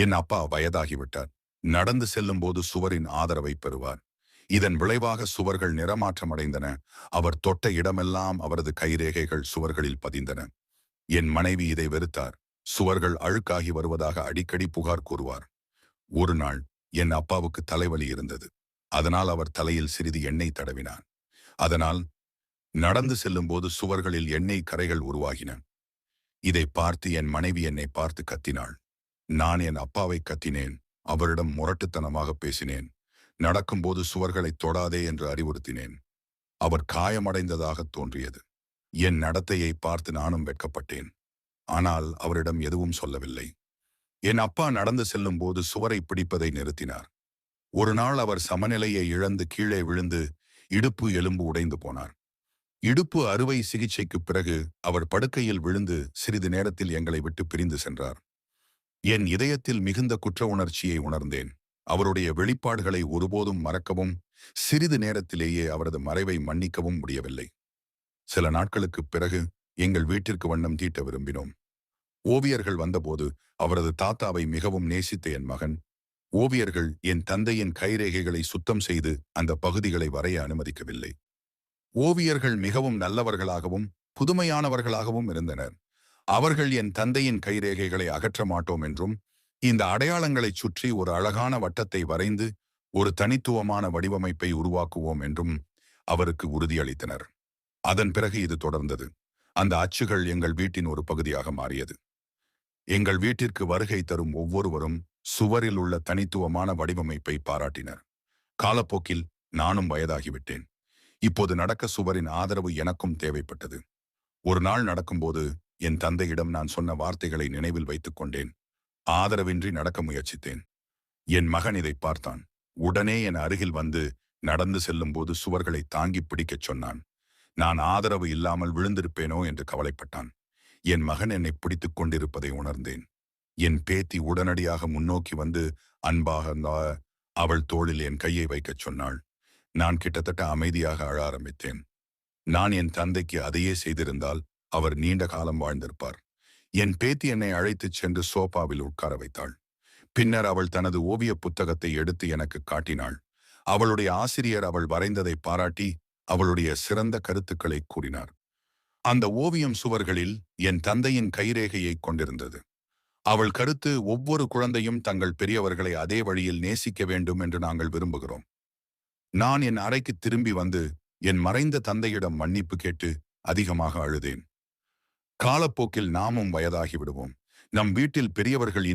என் அப்பா வயதாகிவிட்டார். நடந்து செல்லும்போது சுவரின் ஆதரவை பெறுவார். இதன் விளைவாக சுவர்கள் நிறமாற்றமடைந்தன. அவர் தொட்ட இடமெல்லாம் அவரது கைரேகைகள் சுவர்களில் பதிந்தன. என் மனைவி இதை வெறுத்தார். சுவர்கள் அழுக்காகி வருவதாக அடிக்கடி புகார் கூறுவார். ஒரு நாள் என் அப்பாவுக்கு தலைவலி இருந்தது. அதனால் அவர் தலையில் சிறிது எண்ணெய் தடவினார். அதனால் நடந்து செல்லும்போது சுவர்களில் எண்ணெய் கரைகள் உருவாகின. இதை பார்த்து என் மனைவி என்னை பார்த்து கத்தினாள். நான் என் அப்பாவை கத்தினேன். அவரிடம் முரட்டுத்தனமாக பேசினேன். நடக்கும்போது சுவர்களை தொடாதே என்று அறிவுறுத்தினேன். அவர் காயமடைந்ததாக தோன்றியது. என் நடத்தையை பார்த்து நானும் வெட்கப்பட்டேன். ஆனால் அவரிடம் எதுவும் சொல்லவில்லை. என் அப்பா நடந்து செல்லும் போது சுவரை பிடிப்பதை நிறுத்தினார். ஒரு நாள் அவர் சமநிலையை இழந்து கீழே விழுந்து இடுப்பு எலும்பு உடைந்து போனார். இடுப்பு அறுவை சிகிச்சைக்குப் பிறகு அவர் படுக்கையில் விழுந்து சிறிது நேரத்தில் எங்களை விட்டு பிரிந்து சென்றார். என் இதயத்தில் மிகுந்த குற்ற உணர்ச்சியை உணர்ந்தேன். அவருடைய வெளிப்பாடுகளை ஒருபோதும் மறக்கவும் சிறிது நேரத்திலேயே அவரது மறைவை மன்னிக்கவும் முடியவில்லை. சில நாட்களுக்குப் பிறகு எங்கள் வீட்டிற்கு வண்ணம் தீட்ட விரும்பினோம். ஓவியர்கள் வந்தபோது அவரது தாத்தாவை மிகவும் நேசித்த என் மகன், ஓவியர்கள் என் தந்தையின் கைரேகைகளை சுத்தம் செய்து அந்த பகுதிகளை வரைய அனுமதிக்கவில்லை. ஓவியர்கள் மிகவும் நல்லவர்களாகவும் புதுமையானவர்களாகவும் இருந்தனர். அவர்கள் என் தந்தையின் கைரேகைகளை அகற்ற மாட்டோம் என்றும், இந்த அடையாளங்களைச் சுற்றி ஒரு அழகான வட்டத்தை வரைந்து ஒரு தனித்துவமான வடிவமைப்பை உருவாக்குவோம் என்றும் அவருக்கு உறுதியளித்தனர். அதன் பிறகு இது தொடர்ந்தது. அந்த அச்சுகள் எங்கள் வீட்டின் ஒரு பகுதியாக மாறியது. எங்கள் வீட்டிற்கு வருகை தரும் ஒவ்வொருவரும் சுவரில் உள்ள தனித்துவமான வடிவமைப்பை பாராட்டினர். காலப்போக்கில் நானும் வயதாகிவிட்டேன். இப்போது நடக்க சுவரின் ஆதரவு எனக்கும் தேவைப்பட்டது. ஒரு நாள் நடக்கும்போது என் தந்தையிடம் நான் சொன்ன வார்த்தைகளை நினைவில் வைத்துக் கொண்டேன். ஆதரவின்றி நடக்க முயற்சித்தேன். என் மகன் இதை பார்த்தான். உடனே என் அருகில் வந்து நடந்து செல்லும்போது சுவர்களை தாங்கி பிடிக்கச் சொன்னான். நான் ஆதரவு இல்லாமல் விழுந்திருப்பேனோ என்று கவலைப்பட்டான். என் மகன் என்னை பிடித்துக் கொண்டிருப்பதை உணர்ந்தேன். என் பேத்தி உடனடியாக முன்னோக்கி வந்து அன்பாக அவள் தோளில் என் கையை வைக்கச் சொன்னாள். நான் கிட்டத்தட்ட அமைதியாக அழ ஆரம்பித்தேன். நான் என் தந்தைக்கு அதையே செய்திருந்தால் அவர் நீண்ட காலம் வாழ்ந்திருப்பார். என் பேத்தி என்னை அழைத்துச் சென்று சோபாவில் உட்கார வைத்தாள். பின்னர் அவள் தனது ஓவிய புத்தகத்தை எடுத்து எனக்கு காட்டினாள். அவளுடைய ஆசிரியர் அவள் வரைந்ததை பாராட்டி அவளுடைய சிறந்த கருத்துக்களை கூறினார். அந்த ஓவியம் சுவர்களில் என் தந்தையின் கைரேகையை கொண்டிருந்தது. அவள் கருத்து, ஒவ்வொரு குழந்தையும் தங்கள் பெரியவர்களை அதே வழியில் நேசிக்க வேண்டும் என்று நாங்கள் விரும்புகிறோம். நான் என் அறைக்கு திரும்பி வந்து என் மறைந்த தந்தையிடம் மன்னிப்பு கேட்டு அதிகமாக அழுதேன். காலப்போக்கில் நாமும் வயதாகி விடுவோம். நம் வீட்டில் பெரியவர்கள்